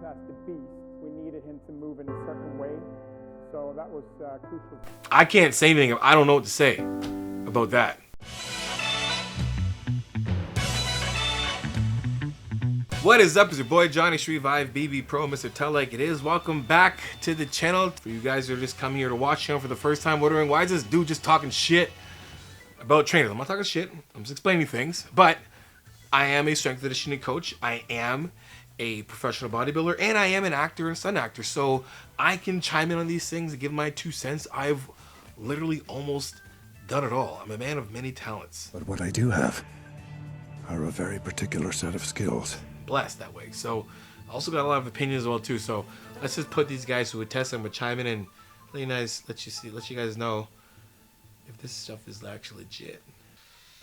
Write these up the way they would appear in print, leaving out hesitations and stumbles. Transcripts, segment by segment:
as the beast, we needed him to move in a certain way. So that was crucial. I can't say anything. I don't know what to say about that. What is up? It's your boy Johnny Street Vive BB Pro, Mr. Tell Like It Is. Welcome back to the channel. For you guys who are just coming here to watch channel for the first time, wondering why is this dude just talking shit about trainers? I'm not talking shit. I'm just explaining things. But I am a strength and conditioning coach. I am a professional bodybuilder, and I am an actor and stunt actor. So I can chime in on these things and give my 2 cents. I've literally almost done it all. I'm a man of many talents. But what I do have are a very particular set of skills. Blessed that way. So I also got a lot of opinions as well too. So let's just put these guys who would test them would chime in and let you guys know if this stuff is actually legit.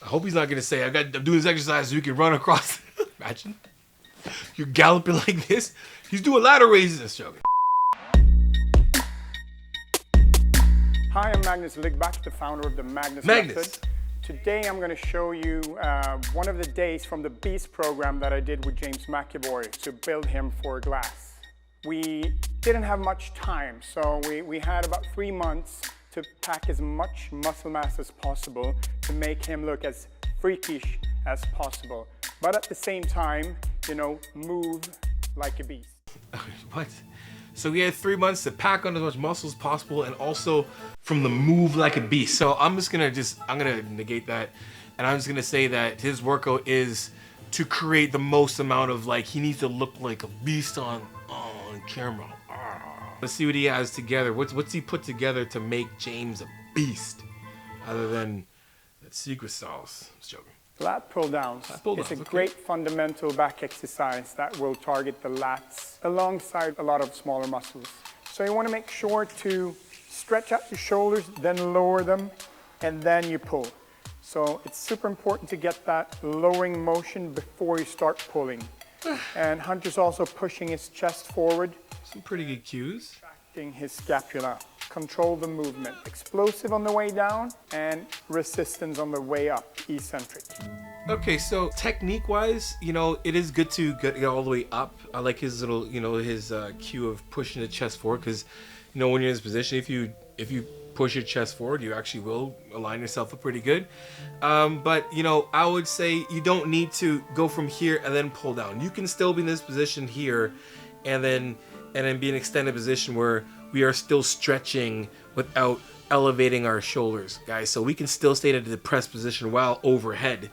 I hope he's not gonna say I'm doing this exercise so you can run across. Imagine you're galloping like this. He's doing ladder raises. This joke. Hi, I'm Magnus Ligback, the founder of the Magnus Method. Today I'm going to show you one of the days from the Beast program that I did with James McAvoy to build him for glass. We didn't have much time, so we had about 3 months to pack as much muscle mass as possible to make him look as freakish as possible. But at the same time, you know, move like a beast. What? So we had 3 months to pack on as much muscle as possible, and also from the move like a beast. So I'm gonna negate that, and I'm just gonna say that his workout is to create the most amount of, like, he needs to look like a beast on camera. Let's see what he has together. What's he put together to make James a beast, other than that secret sauce? I'm just joking. Lat pull downs. It's a great fundamental back exercise that will target the lats alongside a lot of smaller muscles. So you want to make sure to stretch out your shoulders, then lower them, and then you pull. So it's super important to get that lowering motion before you start pulling. And Hunter's also pushing his chest forward. Some pretty good cues. Tracting his scapula. Control the movement. Explosive on the way down and resistance on the way up, eccentric. Okay, so technique-wise, you know, it is good to get all the way up. I like his little, you know, his cue of pushing the chest forward, because, you know, when you're in this position, if you push your chest forward, you actually will align yourself up pretty good. But, you know, I would say you don't need to go from here and then pull down. You can still be in this position here, and then be in an extended position where we are still stretching without elevating our shoulders, guys. So we can still stay in a depressed position while overhead.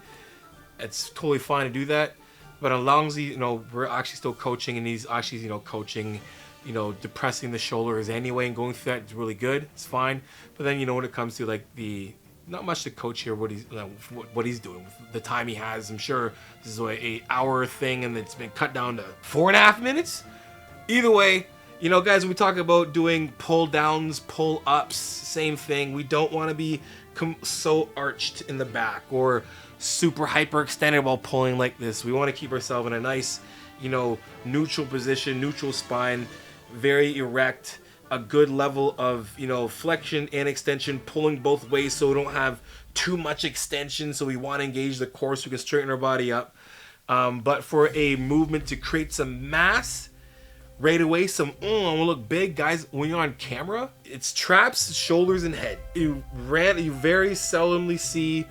It's totally fine to do that. But as long as, you know, we're actually still coaching, and he's actually, you know, coaching, you know, depressing the shoulders anyway and going through that is really good. It's fine. But then, you know, when it comes to, like, not much to coach here, what he's doing with the time he has. I'm sure this is like an hour thing, and it's been cut down to 4.5 minutes. Either way, you know, guys, we talk about doing pull downs, pull ups, same thing. We don't want to be so arched in the back or super hyperextended while pulling like this. We want to keep ourselves in a nice, you know, neutral position, neutral spine, very erect, a good level of, you know, flexion and extension, pulling both ways so we don't have too much extension. So we want to engage the core so we can straighten our body up. But for a movement to create some mass right away, some I want to look big, guys. When you're on camera, it's traps, shoulders, and head. You very seldomly see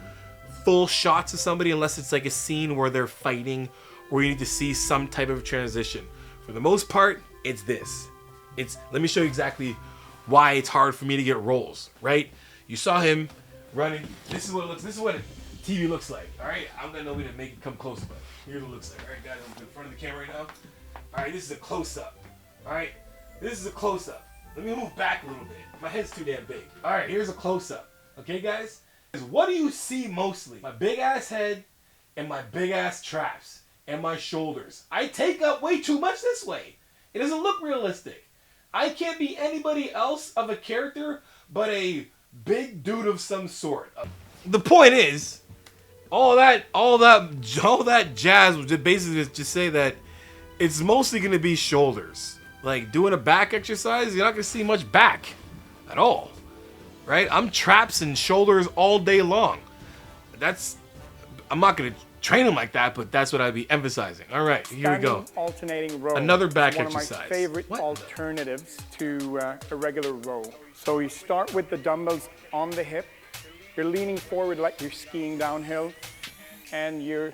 full shots of somebody unless it's like a scene where they're fighting, or you need to see some type of transition. For the most part, it's this. Let me show you exactly why it's hard for me to get rolls. Right? You saw him running. This is what it looks. This is what TV looks like. All right, I'm gonna know we to make it come close, but here's what it looks like. All right, guys, I'm in front of the camera right now. All right, this is a close-up. All right, this is a close-up. Let me move back a little bit. My head's too damn big. All right, here's a close-up. Okay, guys? What do you see mostly? My big-ass head and my big-ass traps and my shoulders. I take up way too much this way. It doesn't look realistic. I can't be anybody else of a character but a big dude of some sort. The point is, all that jazz was just basically just say that it's mostly going to be shoulders. Like, doing a back exercise, you're not going to see much back at all, right? I'm traps and shoulders all day long. I'm not going to train him like that, but that's what I'd be emphasizing. All right, here we go. Standing alternating row. Another back is one exercise. of my favorite alternatives to a regular row. So you start with the dumbbells on the hip. You're leaning forward like you're skiing downhill, and you're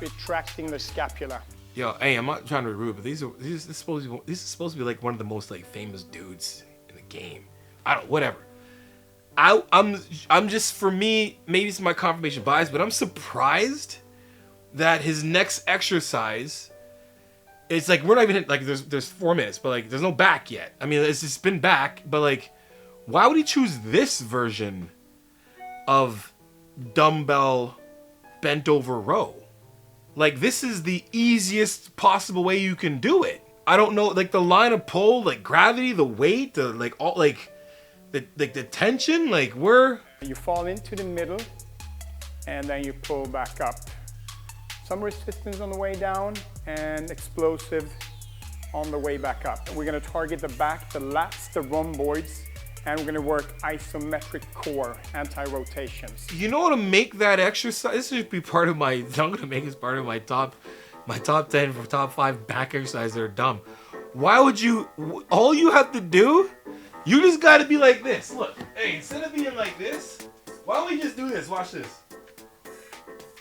retracting the scapula. Yo, hey, I'm not trying to be rude, but this is supposed to be like one of the most like famous dudes in the game. Whatever. I'm just, for me, maybe it's my confirmation bias, but I'm surprised that his next exercise, it's like we're not even like there's 4 minutes, but like there's no back yet. I mean, it's just been back, but like, why would he choose this version of dumbbell bent over row? Like, this is the easiest possible way you can do it. I don't know, like the line of pull, like gravity, the weight, the like all like the tension, like where you fall into the middle and then you pull back up. Some resistance on the way down and explosive on the way back up. We're gonna target the back, the lats, the rhomboids, and we're gonna work isometric core, anti-rotations. You know what to make that exercise? This should be part of my, I'm gonna make this part of my top 10 for top 5 back exercises that are dumb. Why would you, all you have to do, you just gotta be like this. Look, hey, instead of being like this, why don't we just do this? Watch this.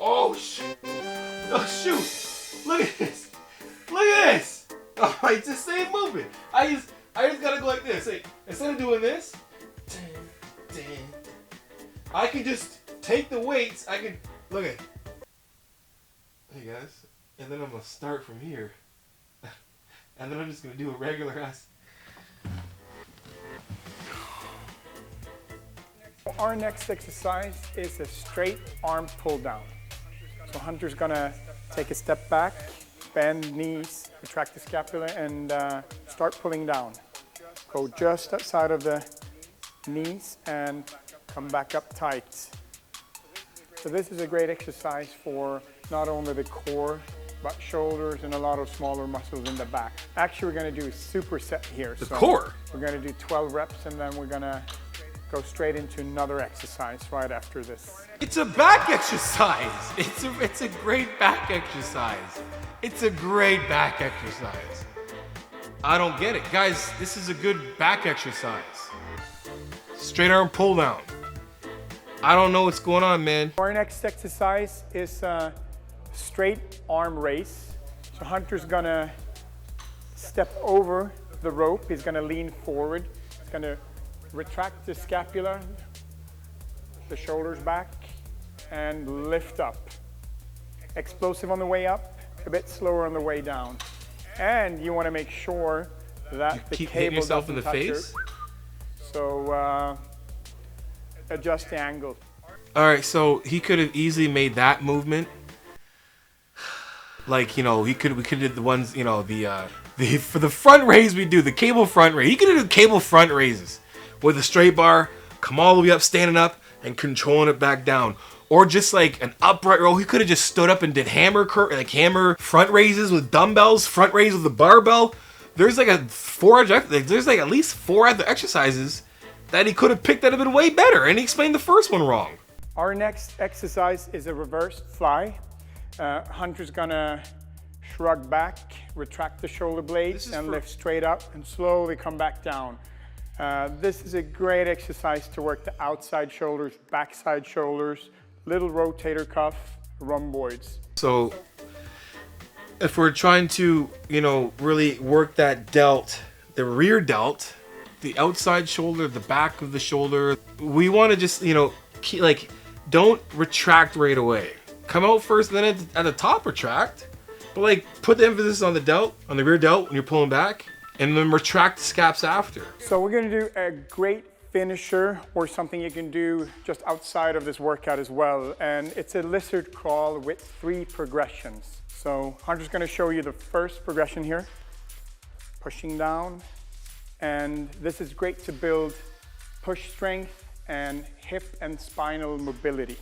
Oh, shoot. Oh, shoot. Look at this. Look at this. Oh, it's the same movement. I just gotta go like this. Hey, instead of doing this, I can just take the weights. I can, look at, hey guys, and then I'm gonna start from here. And then I'm just gonna do a regular ass. Our next exercise is a straight arm pull down. So Hunter's gonna take a step back, bend knees, retract the scapula, and start pulling down. Go just outside of the knees and come back up tight. So this is a great exercise for not only the core, but shoulders and a lot of smaller muscles in the back. Actually, we're gonna do a superset here. The core? We're gonna do 12 reps and then we're gonna go straight into another exercise right after this. It's a back exercise. It's a great back exercise. It's a great back exercise. I don't get it. Guys, this is a good back exercise. Straight arm pull down. I don't know what's going on, man. Our next exercise is a straight arm raise. So Hunter's gonna step over the rope. He's gonna lean forward. He's gonna retract the scapula, the shoulders back, and lift up. Explosive on the way up, a bit slower on the way down. And you want to make sure that the Keep cable hitting yourself in the doesn't touch face. it. So adjust the angle. All right, so he could have easily made that movement. Like, you know, we could have did the ones, you know, the for the front raise we do the cable front raise. He could have done cable front raises with a straight bar, come all the way up, standing up, and controlling it back down. Or just like an upright row. He could have just stood up and did hammer front raises with dumbbells, front raise with a barbell. There's like there's like at least 4 other exercises that he could have picked that have been way better, and he explained the first one wrong. Our next exercise is a reverse fly. Hunter's gonna shrug back, retract the shoulder blades, and lift straight up and slowly come back down. This is a great exercise to work the outside shoulders, backside shoulders, little rotator cuff, rhomboids. So if we're trying to, you know, really work that delt, the rear delt, the outside shoulder, the back of the shoulder, we want to just, you know, don't retract right away. Come out first, then at the top retract, but like put the emphasis on the delt, on the rear delt when you're pulling back, and then retract the scaps after. So we're gonna do a great finisher, or something you can do just outside of this workout as well. And it's a lizard crawl with 3 progressions. So Hunter's gonna show you the first progression here, pushing down. And this is great to build push strength and hip and spinal mobility.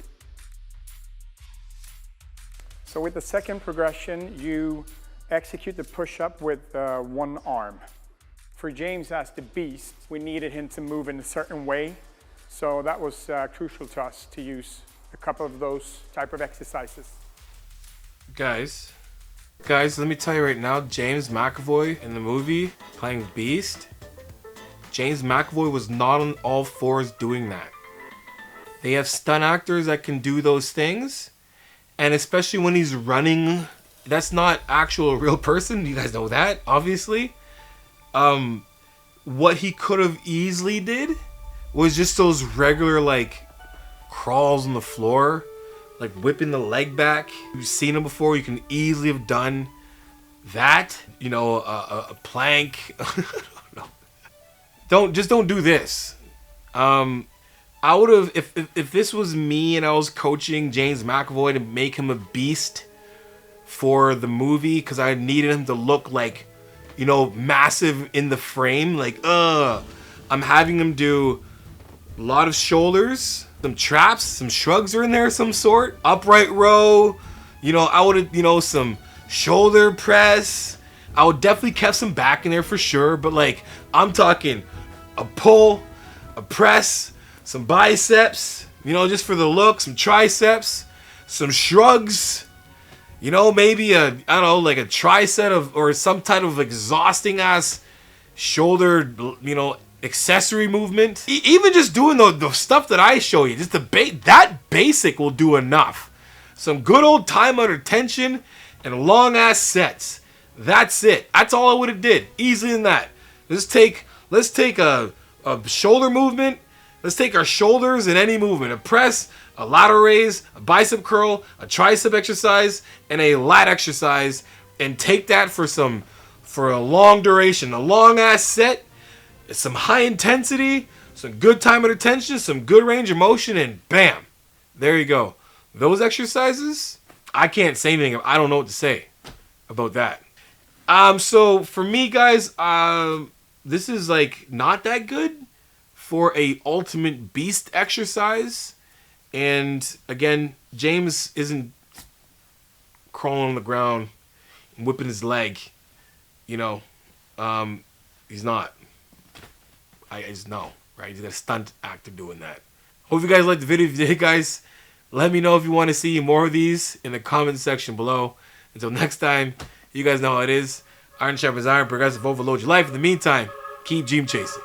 So with the second progression, you execute the push-up with 1 arm. For James as the beast, we needed him to move in a certain way. So that was crucial to us to use a couple of those type of exercises. Guys, let me tell you right now, James McAvoy in the movie playing Beast, James McAvoy was not on all fours doing that. They have stunt actors that can do those things, and especially when he's running, that's not actual real person. You guys know that, obviously. What he could have easily did was just those regular like crawls on the floor, like whipping the leg back. You've seen him before. You can easily have done that. You know, a plank. Don't do this. I would have, if this was me and I was coaching James McAvoy to make him a beast for the movie, because I needed him to look like, you know, massive in the frame. Like, I'm having him do a lot of shoulders, some traps, some shrugs are in there of some sort, upright row. You know, I would have, you know, some shoulder press. I would definitely kept some back in there for sure. But like, I'm talking a pull, a press, some biceps, you know, just for the look, some triceps, some shrugs, you know, maybe I don't know, like a tricep of, or some type of exhausting ass shoulder, you know, accessory movement. Even just doing the stuff that I show you, just that basic will do enough. Some good old time under tension and long ass sets. That's it. That's all I would have did. Easily than that. Let's take a shoulder movement. Let's take our shoulders in any movement. A press, a lateral raise, a bicep curl, a tricep exercise, and a lat exercise. And take that for a long duration. A long ass set. Some high intensity. Some good time under tension. Some good range of motion. And bam. There you go. Those exercises, I can't say anything. I don't know what to say about that. So for me, guys, this is like not that good for a ultimate beast exercise. And again, James isn't crawling on the ground and whipping his leg. You know, he's not. I just know, right? He's got a stunt actor doing that. Hope you guys liked the video. If you did, guys, let me know if you want to see more of these in the comment section below. Until next time, you guys know how it is. Iron sharpens iron, progressive overload your life. In the meantime, keep dream chasing.